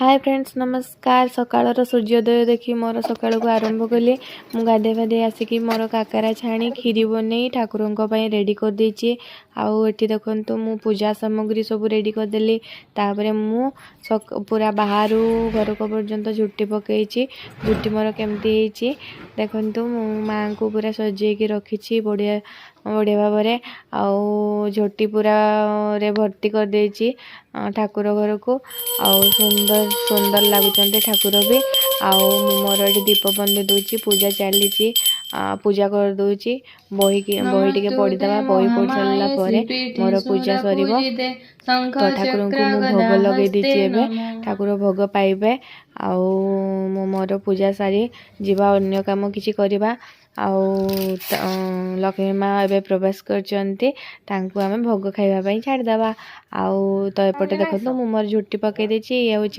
Hi friends नमस्कार। सकाळर सूर्योदय देखी मोर सकाळ को आरंभ कली। मु गाधे फाधे आसिकी मोर काकरा छाणी खीरी बनै ठाकुर रेडी कर देछि। आउ एठी देखंतु मु पूजा सामग्री सब रेडी कर देली। तापरे मु पूरा बाहर घर को पर्यंत झुट्टी पकईछि। झुट्टी मोर केमती ହେଇछि देखंतु मु मां को पूरा सजे के रखिछि बढ़िया बढ़िया भाबरे। आउ झोटी पूरा रे भर्ती कर देछि ठाकुर घर को। आउ सुंदर सुंदर लागुचंते ठाकुर भी। आउ मोर एठी दीप बंदे दोछि पूजा चलीछि। पूजा कर दोछि बही टिके पढ़ी दबा। बही पढ़ी सारला परे मोर पूजा सरीबो। तो ठाकुर को मु भोग लगे देछि। एबे ठाकुर भोग पाइबे। आउ मोर पूजा सारी जीवा अन्य काम किछि करिबा। आउ लक्ष्मी माँ एबे प्रवेश करचंती तांको आमे भोग खाइबा पई छाड़ दबा। आउ तो एपटे देखंतु मु मोर झुट्टी पकई देछि। ये